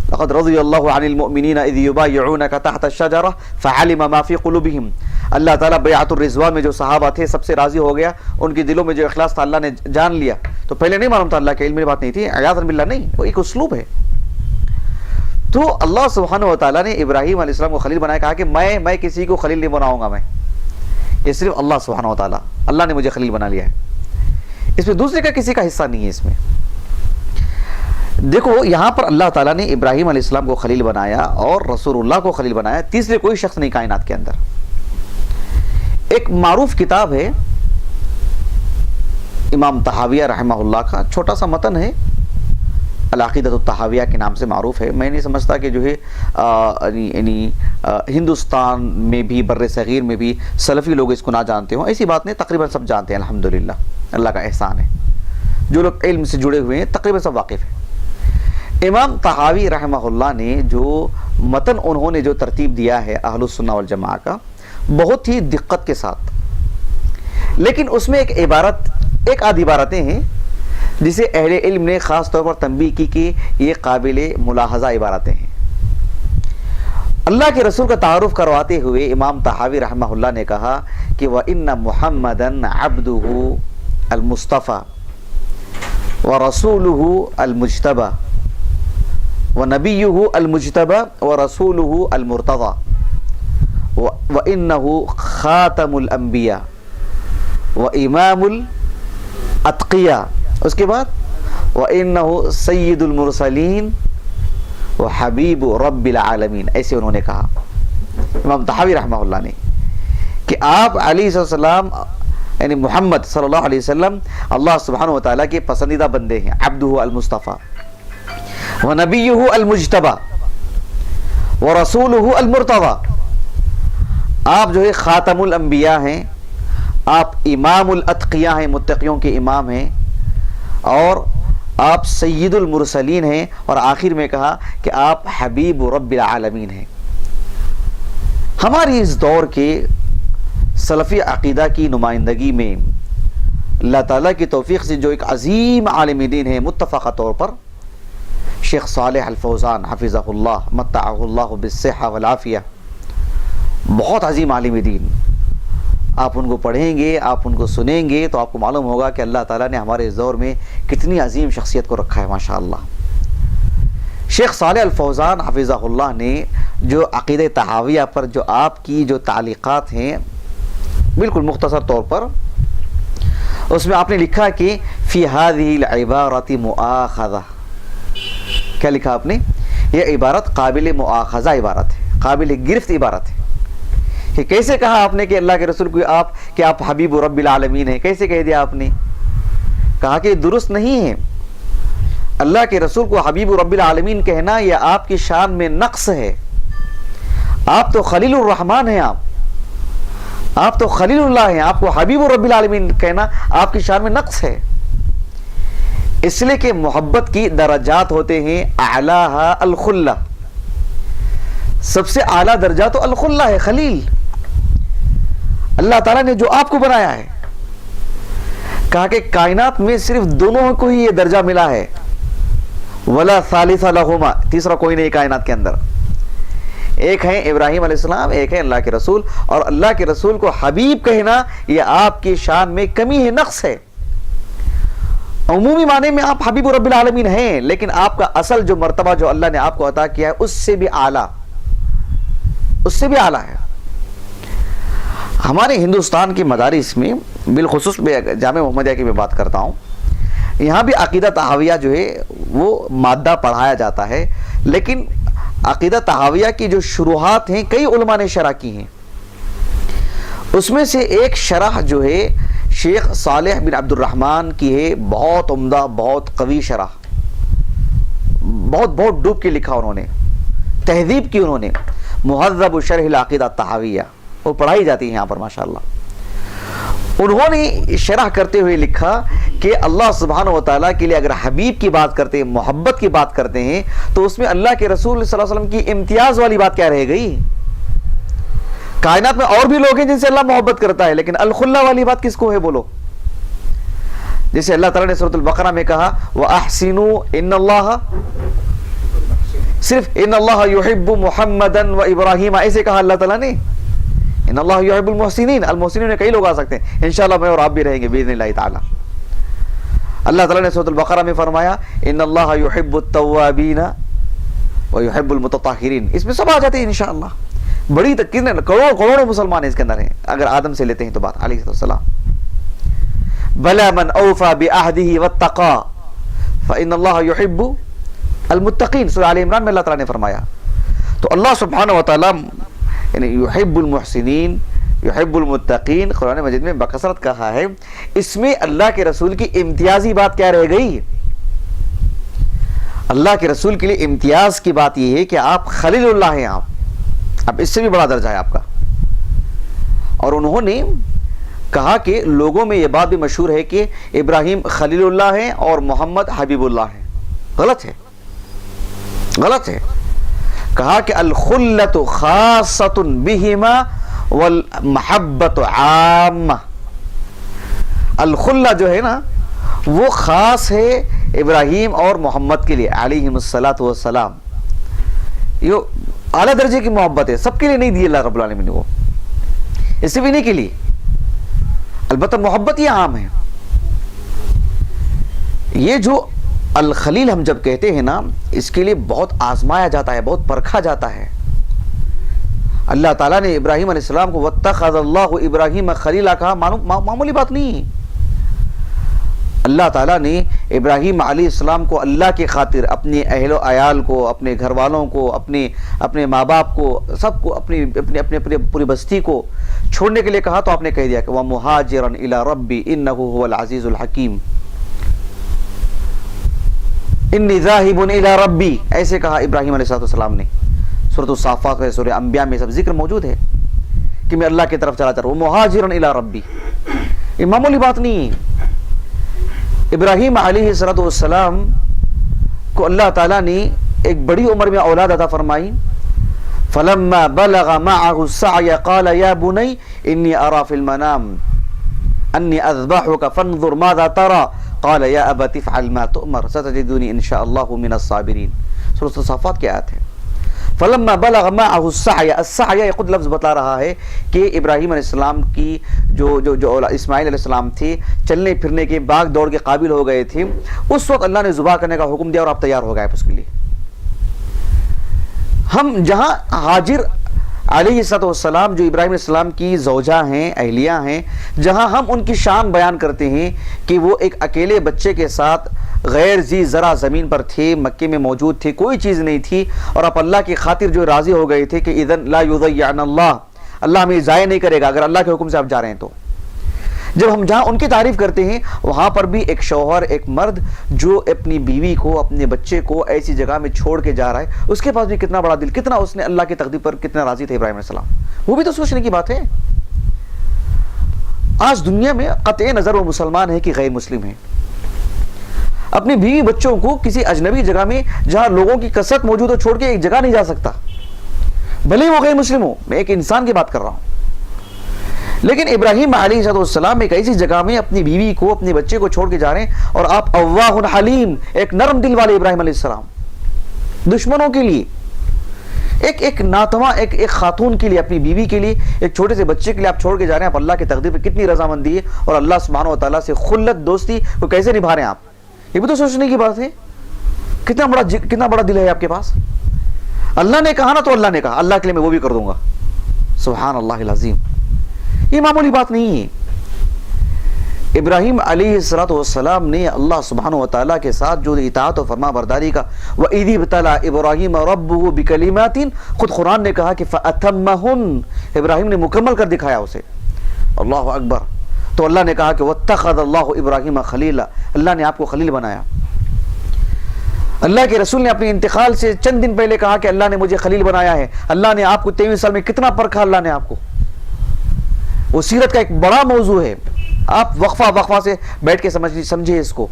لقد رضی اللہ عن المؤمنین اذ یبایعونک تحت الشجرہ فعلم ما فی قلوبہم، اللہ تعالیٰ بیعت الرضوان میں جو صحابہ تھے سب سے راضی ہو گیا، ان کے دلوں میں جو اخلاص تھا اللہ نے جان لیا، تو پہلے نہیں معلوم تھا، اللہ کے علم میں بات نہیں تھی عیاذا باللہ، نہیں، وہ ایک اسلوب ہے۔ تو اللہ سبحانہ و تعالیٰ نے ابراہیم علیہ السلام کو خلیل بنایا، کہا کہ میں کسی کو خلیل نہیں بناؤں گا، میں یہ صرف اللہ سبحانہ و تعالیٰ، اللہ نے مجھے خلیل بنا لیا ہے، اس میں دوسرے کا کسی کا حصہ نہیں ہے۔ اس میں دیکھو یہاں پر اللہ تعالیٰ نے ابراہیم علیہ السلام کو خلیل بنایا اور رسول اللہ کو خلیل بنایا، تیسرے کوئی شخص نہیں کائنات کے اندر۔ ایک معروف کتاب ہے امام طحاویہ رحمہ اللہ کا، چھوٹا سا متن ہے، العقیدۃ الطحاویہ کے نام سے معروف ہے۔ میں نہیں سمجھتا کہ جو ہے ہندوستان میں بھی بر صغیر میں بھی سلفی لوگ اس کو نہ جانتے ہوں، ایسی بات نہیں، تقریباً سب جانتے ہیں الحمدللہ، اللہ کا احسان ہے، جو لوگ علم سے جڑے ہوئے ہیں تقریباً سب واقف ہیں۔ امام طحاوی رحمہ اللہ نے جو متن انہوں نے جو ترتیب دیا ہے اہل السنہ والجماعہ کا، بہت ہی دقت کے ساتھ، لیکن اس میں ایک عبارت ایک آدھی عبارتیں ہیں جسے اہل علم نے خاص طور پر تنبیہ کی کہ یہ قابل ملاحظہ عبارتیں ہیں۔ اللہ کے رسول کا تعارف کرواتے ہوئے امام طحاوی رحمہ اللہ نے کہا کہ وَإِنَّ مُحَمَّدًا عَبْدُهُ الْمُصْطَفَى وَرَسُولُهُ الْمُجْتَبَى وَنَبِيُّهُ الْمُجْتَبَى وَرَسُولُهُ الْمُرْتَضَى وَإِنَّهُ خَاتَمُ الْأَنْبِيَاءِ وَإِمَامُ الْأَتْقِيَاءِ، اس کے بعد وَإِنَّهُ سَيِّدُ الْمُرْسَلِينَ وَحَبِيبُ رَبِّ الْعَالَمِينَ، ایسے انہوں نے کہا امام طحاوی رحمہ اللہ نے کہ آپ علیہ السلام یعنی محمد صلی اللہ علیہ وسلم اللہ سبحانہ وتعالیٰ کے پسندیدہ بندے ہیں، عبدہ المصطفیٰ وَنَبِيُّهُ الْمُجْتَبَى وَرَسُولُهُ الْمُرْتَضَى، آپ جو ہے خاتم الانبیاء ہیں، آپ امام الاتقیاء ہیں، متقیوں کے امام ہیں، اور آپ سید المرسلین ہیں، اور آخر میں کہا کہ آپ حبیب رب العالمین ہیں۔ ہماری اس دور کے سلفی عقیدہ کی نمائندگی میں اللہ تعالیٰ کی توفیق سے جو ایک عظیم عالم دین ہے متفقہ طور پر، شیخ صالح الفوزان حفظہ اللہ متعہ اللہ بالصحہ والعافیہ، بہت عظیم عالم دین، آپ ان کو پڑھیں گے، آپ ان کو سنیں گے تو آپ کو معلوم ہوگا کہ اللہ تعالیٰ نے ہمارے اس دور میں کتنی عظیم شخصیت کو رکھا ہے ماشاءاللہ۔ شیخ صالح الفوزان حفظہ اللہ نے جو عقیدہ طحاویہ پر جو آپ کی جو تعلیقات ہیں بالکل مختصر طور پر، اس میں آپ نے لکھا کہ فی هذه العبارۃ مؤاخذہ، کیا لکھا آپ نے؟ یہ عبارت قابل مؤاخذہ عبارت ہے، قابل گرفت عبارت ہے۔ کہ کیسے کہا آپ نے کہ اللہ کے رسول کو آپ حبیب رب العالمین ہیں؟ کیسے کہہ دیا آپ نے؟ کہا کہ درست نہیں ہے، اللہ کے رسول کو حبیب رب العالمین کہنا یہ آپ کی شان میں نقص ہے، آپ تو خلیل الرحمن ہیں، آپ تو خلیل اللہ ہیں، آپ کو حبیب رب العالمین کہنا آپ کی شان میں نقص ہے، اس لیے کہ محبت کی درجات ہوتے ہیں، اعلیٰ الخلہ، سب سے اعلیٰ درجہ تو الخلہ ہے، خلیل، اللہ تعالیٰ نے جو آپ کو بنایا ہے، کہا کہ کائنات میں صرف دونوں کو ہی یہ درجہ ملا ہے، وَلَا ثَالِثَ لَهُمَا، تیسرا کوئی نہیں کائنات کے اندر، ایک ہے ابراہیم علیہ السلام، ایک ہے اللہ کے رسول، اور اللہ کے رسول کو حبیب کہنا یہ آپ کی شان میں کمی ہے، نقص ہے۔ عمومی معنی میں آپ حبیب رب العالمین ہیں، لیکن آپ کا اصل جو مرتبہ جو اللہ نے آپ کو عطا کیا ہے اس سے بھی اعلیٰ، اس سے بھی اعلیٰ ہے۔ ہمارے ہندوستان کی مدارس میں بالخصوص میں جامعہ محمدیہ کی میں بات کرتا ہوں، یہاں بھی عقیدہ طحاویہ جو ہے وہ مادہ پڑھایا جاتا ہے، لیکن عقیدہ طحاویہ کی جو شروحات ہیں کئی علماء نے شرح کی ہیں، اس میں سے ایک شرح جو ہے شیخ صالح بن عبد الرحمن کی ہے، بہت عمدہ، بہت قوی شرح، بہت ڈوب کے لکھا انہوں نے، تہذیب کی انہوں نے، مہذب شرح العقیدہ طحاویہ، وہ پڑھائی جاتی ہے یہاں پر ماشاءاللہ۔ انہوں نے شرح کرتے ہوئے لکھا کہ اللہ سبحانہ و تعالیٰ کے لیے اگر حبیب کی بات کرتے ہیں، محبت کی بات کرتے ہیں، تو اس میں اللہ کے رسول صلی اللہ علیہ وسلم کی امتیاز والی بات کیا رہ گئی؟ کائنات میں اور بھی لوگ ہیں جن سے اللہ محبت کرتا ہے، لیکن الخلہ والی بات کس کو ہے بولو؟ جیسے اللہ تعالیٰ نے سورۃ البقرہ میں کہا وَأَحْسِنُوا إِنَّ اللَّهَ، صرف ان اللہ یحب محمدا و ابراہیم ایسے کہا اللہ تعالیٰ نے، ان اللہ یحب المحسنین، المحسنین میں کئی لوگ آ سکتے ہیں، انشاءاللہ میں اور آپ بھی رہیں گے باذن اللہ تعالیٰ۔ اللہ تعالیٰ نے سورۃ البقرہ میں فرمایا ان اللہ یحب التوابین و یحب المتطہرین، اس میں سب آ جاتے ہیں انشاءاللہ۔ بڑی کتنے کروڑوں مسلمان اس کے اندر ہیں اگر آدم سے لیتے ہیں تو بات علیہ السلام۔ بلا من اوفى بعهده واتقى فان اللہ یحب المتقین، سورہ آل عمران میں اللہ تعالیٰ نے فرمایا۔ تو اللہ سبحانہ و تعالیٰ یعنی یحب المحسنین، یحب المتقین قرآن مجید میں بکثرت کہا ہے، اس میں اللہ کے رسول کی امتیازی بات کیا رہ گئی؟ اللہ کے رسول کے لیے امتیاز کی بات یہ ہے کہ آپ خلیل اللہ ہیں، آپ اس سے بھی بڑا درجہ ہے آپ کا۔ اور انہوں نے کہا کہ لوگوں میں یہ بات بھی مشہور ہے کہ ابراہیم خلیل اللہ ہیں اور محمد حبیب اللہ ہیں، غلط ہے، غلط ہے۔ کہا کہ الخلۃ خاصۃ بہما والمحبۃ عامہ، الخلہ جو ہے نا وہ خاص ہے ابراہیم اور محمد کے لیے علیہم الصلاۃ والسلام. یہ اعلیٰ درجے کی محبت ہے, سب کے لیے نہیں دی اللہ رب العالمین نے, وہ اس سے بھی نہیں کے لیے. البتہ محبت یہ عام ہے. یہ جو الخلیل ہم جب کہتے ہیں نا, اس کے لیے بہت آزمایا جاتا ہے, بہت پرکھا جاتا ہے. اللہ تعالیٰ نے ابراہیم علیہ السلام کو وَاتَّخَذَ اللَّهُ إِبْرَاهِيمَ خَلِيلًا کہا, معمولی بات نہیں. اللہ تعالیٰ نے ابراہیم علیہ السلام کو اللہ کی خاطر اپنے اہل و عیال کو, اپنے گھر والوں کو, اپنے ماں باپ کو, سب کو, اپنی پوری بستی کو چھوڑنے کے لیے کہا, تو آپ نے کہہ دیا کہ وَمُهَاجِرًا إِلَىٰ رَبِّي إِنَّهُ هُوَ الْعَزِيزُ الْحَكِيمُ, إِنِّي ذَاهِبٌ إِلَىٰ رَبِّي, ایسے کہا ابراہیم علیہ السلام نے. سورۃ الصافات میں, سورۃ انبیاء میں سب ذکر موجود ہے کہ میں اللہ کی طرف چلا جا رہا ہوں. مہاجرن الی ربی, یہ معمولی بات نہیں. ابراہیم علیہ السلام کو اللہ تعالیٰ نے ایک بڑی عمر میں اولاد عطا فرمائی. فلما بلغ معه السعي قال يا بني اني ارى في المنام اني اذبحك فانظر ماذا ترى قال يا ابت افعل ما تؤمر ستجدني ان شاء الله من الصابرين. سورۃ الصافات کی آیت ہے. فلما بلغ معه السعي, السعي یہ خود لفظ بتا رہا ہے کہ ابراہیم علیہ السلام کی جو اسماعیل علیہ السلام تھے, چلنے پھرنے کے, باغ دوڑ کے قابل ہو گئے تھے, اس وقت اللہ نے ذبح کرنے کا حکم دیا اور آپ تیار ہو گئے اس کے لیے. ہم جہاں حاجر علیہ السلام جو ابراہیم علیہ السلام کی زوجہ ہیں, اہلیہ ہیں, جہاں ہم ان کی شان بیان کرتے ہیں کہ وہ ایک اکیلے بچے کے ساتھ غیر ذی زرع زمین پر تھے, مکے میں موجود تھے, کوئی چیز نہیں تھی, اور آپ اللہ کی خاطر جو راضی ہو گئے تھے کہ اذن لا یضیعن اللہ, اللہ ہمیں ضائع نہیں کرے گا اگر اللہ کے حکم سے آپ جا رہے ہیں. تو جب ہم جہاں ان کی تعریف کرتے ہیں, وہاں پر بھی ایک شوہر, ایک مرد جو اپنی بیوی کو, اپنے بچے کو ایسی جگہ میں چھوڑ کے جا رہا ہے, اس کے پاس بھی کتنا بڑا دل, کتنا اس نے اللہ کی تقدیر پر کتنا راضی تھے ابراہیم علیہ السلام. وہ بھی تو سوچنے کی بات ہے. آج دنیا میں قطع نظر وہ مسلمان ہے کہ غیر مسلم ہے, اپنی بیوی بچوں کو کسی اجنبی جگہ میں جہاں لوگوں کی کثرت موجود ہو چھوڑ کے ایک جگہ نہیں جا سکتا, بھلے وہ غیر مسلم ہو. میں ایک انسان کی بات کر رہا ہوں. لیکن ابراہیم علیہ السلام ایک ایسی جگہ میں اپنی بیوی کو, اپنے بچے کو چھوڑ کے جا رہے ہیں, اور آپ اواہ حلیم, ایک نرم دل والے ابراہیم علیہ السلام, دشمنوں کے لیے, ایک ناتواں, ایک خاتون کے لیے, اپنی بیوی کے لیے, ایک چھوٹے سے بچے کے لیے آپ چھوڑ کے جا رہے ہیں. آپ اللہ کی تقدیر پہ کتنی رضامندی ہے, اور اللہ سبحانہ و تعالیٰ سے خلت, دوستی کو کیسے نبھا رہے ہیں آپ, یہ بھی تو سوچنے کی بات ہے. کتنا بڑا دل ہے آپ کے پاس. اللہ نے کہا نا تو اللہ نے کہا, اللہ کے لیے میں وہ بھی کر دوں گا. سبحان اللہ العظیم, یہ معمولی بات نہیں ہے. ابراہیم علیہ السلام نے اللہ سبحانہ و تعالیٰ کے ساتھ جو اطاعت و فرما برداری کا, وَإِذِ ابْتَلَىٰ إِبْرَاهِيمَ رَبُّهُ بِكَلِمَاتٍ, خود قرآن نے کہا کہ فَأَتَمَّهُنَّ, ابراہیم نے مکمل کر دکھایا اسے. اللہ اکبر. تو اللہ نے کہا کہ وَاتَّخَذَ اللَّهُ إِبْرَاهِيمَ خَلِيلًا, اللہ نے آپ کو خلیل بنایا. اللہ کے رسول نے اپنے انتقال سے چند دن پہلے کہا کہ اللہ نے مجھے خلیل بنایا ہے. اللہ نے آپ کو 23 سال میں کتنا پرکھا, اللہ نے آپ کو. وہ سیرت کا ایک بڑا موضوع ہے, آپ وقفہ سے بیٹھ کے سمجھے اس کو.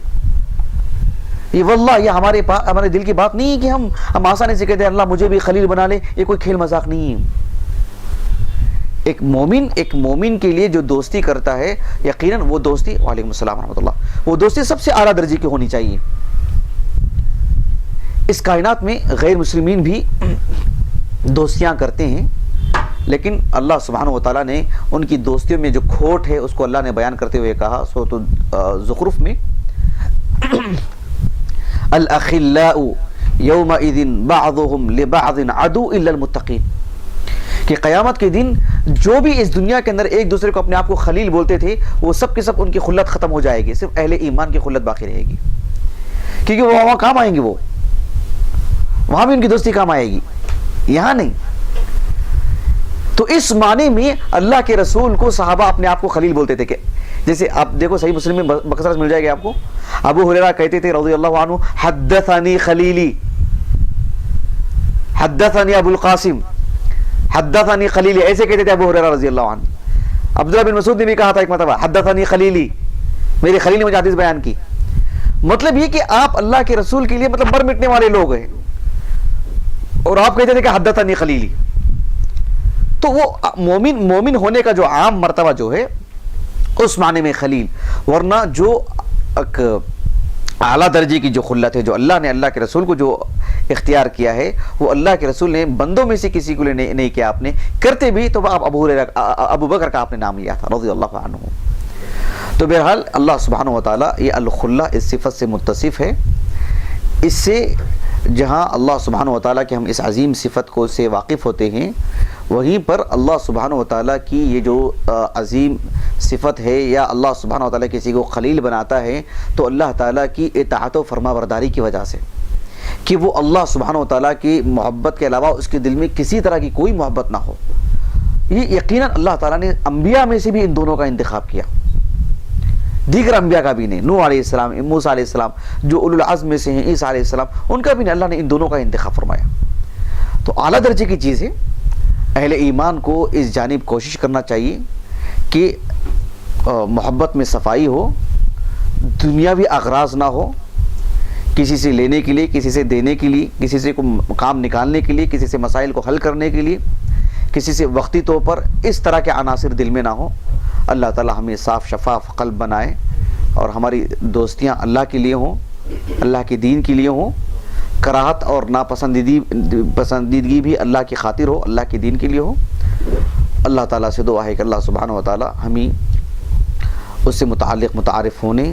یہ واللہ یہ ہمارے دل کی بات نہیں ہے کہ ہم آسانی سے کہتے ہیں اللہ مجھے بھی خلیل بنا لے. یہ کوئی کھیل مذاق نہیں ہے. ایک مومن کے لیے جو دوستی کرتا ہے, یقیناً وہ دوستی, وعلیکم السلام ورحمۃ اللہ, وہ دوستی سب سے اعلیٰ درجے کی ہونی چاہیے. اس کائنات میں غیر مسلمین بھی دوستیاں کرتے ہیں, لیکن اللہ سبحانہ و تعالیٰ نے ان کی دوستیوں میں جو کھوٹ ہے اس کو اللہ نے بیان کرتے ہوئے کہا سورۃ زخرف میں, الاخلاء یومئذ بعضهم لبعض عدو الا المتقین, کہ قیامت کے دن جو بھی اس دنیا کے اندر ایک دوسرے کو اپنے آپ کو خلیل بولتے تھے, وہ سب کے سب ان کی خلت ختم ہو جائے گی, صرف اہل ایمان کی خلت باقی رہے گی. کیونکہ وہ وہاں کام آئیں گے, وہاں بھی ان کی دوستی کام آئے گی, یہاں نہیں. تو اس معنی میں اللہ کے رسول کو صحابہ اپنے آپ کو خلیل بولتے تھے. کہ جیسے آپ دیکھو صحیح مسلم میں بکثرت مل جائے گی آپ کو, ابو ہریرہ کہتے تھے رضی اللہ عنہ, حدثنی خلیلی, حدثنی ابو القاسم, حدثنی خلیلی, ایسے کہتے تھے ابو ہریرہ رضی اللہ عنہ. عبداللہ بن مسعود نے بھی کہا تھا ایک مرتبہ, حدثنی خلیلی, میرے خلیل نے مجھے حدیث بیان کی. مطلب یہ کہ آپ اللہ کے رسول کے لیے مطلب مر مٹنے والے لوگ ہیں, اور آپ کہتے تھے کہ حدثنی خلیلی. تو وہ مومن ہونے کا جو عام مرتبہ جو ہے اس معنی میں خلیل. ورنہ جو ایک اعلیٰ درجے کی جو خلت ہے جو اللہ نے اللہ کے رسول کو جو اختیار کیا ہے وہ اللہ کے رسول نے بندوں میں سے کسی کو نہیں کیا. آپ نے کرتے بھی تو آپ ابو بکر کا آپ نے نام لیا تھا رضی اللہ عنہ. تو بہرحال اللہ سبحانہ و تعالیٰ یہ الخلہ اس صفت سے متصف ہے. اس سے جہاں اللہ سبحانہ و تعالیٰ کے ہم اس عظیم صفت کو سے واقف ہوتے ہیں وہیں پر اللہ سبحانہ و تعالیٰ کی یہ جو عظیم صفت ہے یا اللہ سبحانہ و تعالیٰ کسی کو خلیل بناتا ہے تو اللہ تعالیٰ کی اطاعت و فرما برداری کی وجہ سے کہ وہ اللہ سبحانہ و تعالیٰ کی محبت کے علاوہ اس کے دل میں کسی طرح کی کوئی محبت نہ ہو. یہ یقیناً اللہ تعالیٰ نے انبیاء میں سے بھی ان دونوں کا انتخاب کیا, دیگر انبیاء کا بھی نہیں. نوح علیہ السلام, موسیٰ علیہ السلام جو اولو العزم میں سے ہیں, عیسیٰ علیہ السلام, ان کا بھی نہیں, اللہ نے ان دونوں کا انتخاب فرمایا. تو اعلیٰ درجے کی چیز ہے. اہل ایمان کو اس جانب کوشش کرنا چاہیے کہ محبت میں صفائی ہو, دنیاوی اغراض نہ ہو, کسی سے لینے کے لیے, کسی سے دینے کے لیے, کسی سے کوئی کام نکالنے کے لیے, کسی سے مسائل کو حل کرنے کے لیے, کسی سے وقتی طور پر اس طرح کے عناصر دل میں نہ ہو. اللہ تعالی ہمیں صاف شفاف قلب بنائے اور ہماری دوستیاں اللہ کے لیے ہوں, اللہ کے دین کے لیے ہوں, کراہت اور ناپسندیدگی بھی اللہ کی خاطر ہو, اللہ کے دین کے لیے ہو. اللہ تعالیٰ سے دعا ہے کہ اللہ سبحانہ و تعالیٰ ہمیں اس سے متعلق متعارف ہونے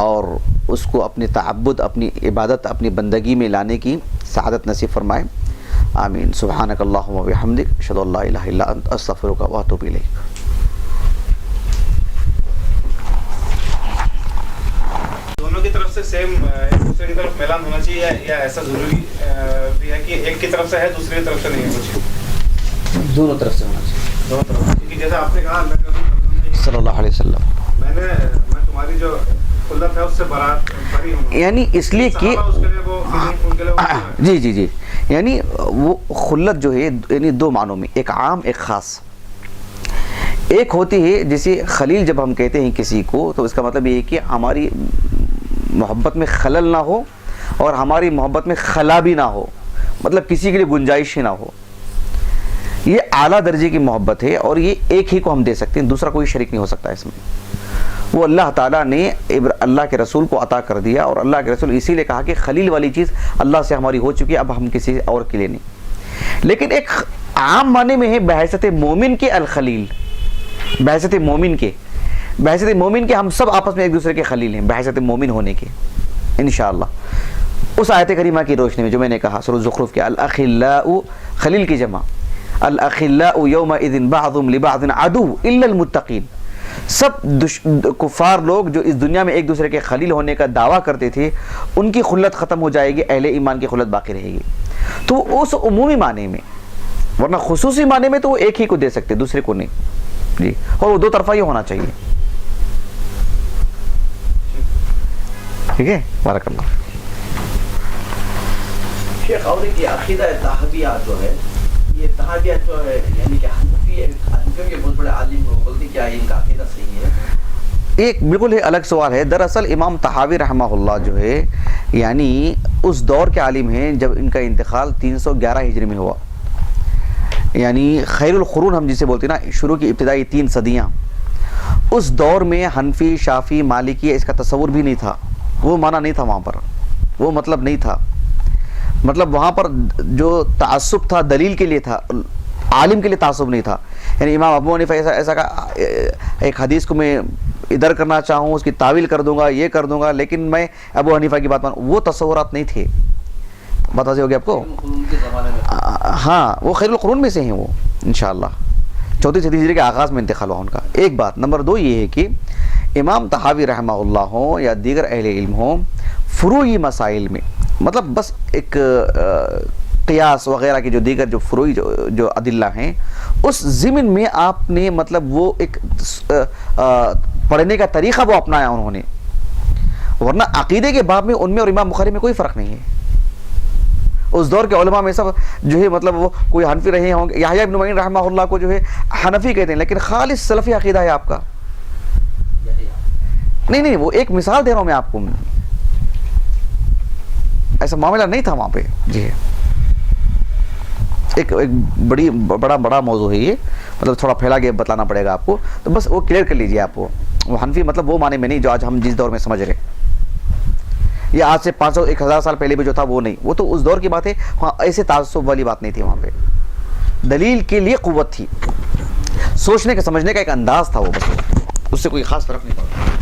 اور اس کو اپنے تعبد, اپنی عبادت, اپنی بندگی میں لانے کی سعادت نصیب فرمائے. آمین. سبحانک اللہم و بحمدک, اشہد ان لا الہ الا انت, استغفرک و اتوب الیک. دونوں کی طرف سے سیم ایک دوسرے کی طرف میلان ہونا چاہیے یا ایسا ضروری بھی ہے کہ ایک کی طرف سے ہے دوسری کی طرف سے نہیں ہونا چاہیے؟ دونوں طرف سے ہونا چاہیے. دونوں طرف, کیونکہ جیسے آپ نے کہا اللہ کے رسول صلی اللہ علیہ وسلم میں تمہاری جو خلت ہے اس سے بری ہوں, یعنی اس لیے کہ اس کے لیے وہ ان کے لیے جی یعنی وہ خلت جو ہے یعنی دو معنوں میں, ایک عام ایک خاص. ایک ہوتی ہے جیسے خلیل جب ہم کہتے ہیں کسی کو تو اس کا مطلب یہ ہے کہ ہماری محبت میں خلل نہ ہو اور ہماری محبت میں خلا بھی نہ ہو, مطلب کسی کے لیے گنجائش ہی نہ ہو. یہ اعلیٰ درجے کی محبت ہے اور یہ ایک ہی کو ہم دے سکتے ہیں, دوسرا کوئی شریک نہیں ہو سکتا اس میں. وہ اللہ تعالیٰ نے اللہ کے رسول کو عطا کر دیا اور اللہ کے رسول اسی لیے کہا کہ خلیل والی چیز اللہ سے ہماری ہو چکی ہے, اب ہم کسی اور کے لیے نہیں. لیکن ایک عام معنی میں ہے بحیثیت مومن کے الخلیل, بحیثیت مومن کے ہم سب آپس میں ایک دوسرے کے خلیل ہیں بحیثیت مومن ہونے کے انشاءاللہ. اس آیت کریمہ کی روشنی میں جو میں نے کہا سورۃ زخرف کے الاخلاء, خلیل کی جمع, الاخلاء یومئذ بعضهم لبعض عدو الا المتقین. سب کفار لوگ جو اس دنیا میں ایک دوسرے کے خلیل ہونے کا دعویٰ کرتے تھے ان کی خلت ختم ہو جائے گی, اہل ایمان کی خلت باقی رہے گی. تو اس عمومی معنی میں, ورنہ خصوصی معنی میں تو وہ ایک ہی کو دے سکتے دوسرے کو نہیں جی, اور وہ دو طرفہ ہی ہونا چاہیے. ٹھیک ہے, بارک اللہ. شیخ اور کی عقیدہ تحابیہ جو ہے, یہ تحابیہ جو ہے یعنی کہ حنفیوں کے بہت بڑے عالم ہو, بولتے کیا ان کا عقیدہ صحیح ہے؟ ایک بالکل ہی الگ سوال ہے. دراصل امام طحاوی رحمہ اللہ جو ہے یعنی اس دور کے عالم ہیں جب ان کا انتقال 311 ہجری میں ہوا, یعنی خیر القرون ہم جسے بولتے ہیں نا, شروع کی ابتدائی 3 صدیاں. اس دور میں حنفی, شافی, مالکی اس کا تصور بھی نہیں تھا, وہ معنی نہیں تھا وہاں پر, وہ مطلب نہیں تھا. مطلب وہاں پر جو تعصب تھا دلیل کے لیے تھا, عالم کے لیے تعصب نہیں تھا. یعنی امام ابو حنیفہ ایسا ایک حدیث کو میں ادھر کرنا چاہوں اس کی تعویل کر دوں گا, یہ کر دوں گا, لیکن میں ابو حنیفہ کی بات مانوں, وہ تصورات نہیں تھے. بات واضح ہو گیا آپ کو؟ ہاں, وہ خیر القرون میں سے ہیں وہ انشاءاللہ, 34 صدی ہجری کے آغاز میں انتقال ہوا ان کا. ایک بات. نمبر 2 یہ ہے کہ امام طحاوی رحمہ اللہ ہوں یا دیگر اہل علم ہوں, فروعی مسائل میں مطلب بس ایک قیاس وغیرہ کے جو دیگر جو فروعی جو ادلہ ہیں اس ضمن میں آپ نے مطلب وہ ایک پڑھنے کا طریقہ وہ اپنایا انہوں نے, ورنہ عقیدے کے باب میں ان میں اور امام بخاری میں کوئی فرق نہیں ہے. اس دور کے علماء میں سب جو ہے مطلب وہ کوئی حنفی رہے ہوں گے, یحییٰ ابن معین رحمہ اللہ کو جو ہے حنفی کہتے ہیں, لیکن خالص سلفی عقیدہ ہے آپ کا. نہیں, وہ ایک مثال دے رہا ہوں میں آپ کو, ایسا معاملہ نہیں تھا وہاں پہ. جی ایک بڑا موضوع ہے یہ, مطلب تھوڑا پھیلا کے بتلانا پڑے گا آپ کو, تو بس وہ کلیئر کر لیجئے آپ کو. وہ حنفی مطلب وہ معنی میں نہیں جو آج ہم جس دور میں سمجھ رہے, یہ آج سے 500-1000 سال پہلے بھی جو تھا وہ نہیں, وہ تو اس دور کی بات ہے. وہاں ایسے تعصب والی بات نہیں تھی, وہاں پہ دلیل کے لیے قوت تھی, سوچنے کا سمجھنے کا ایک انداز تھا, وہ بس اس سے کوئی خاص فرق نہیں پڑتا.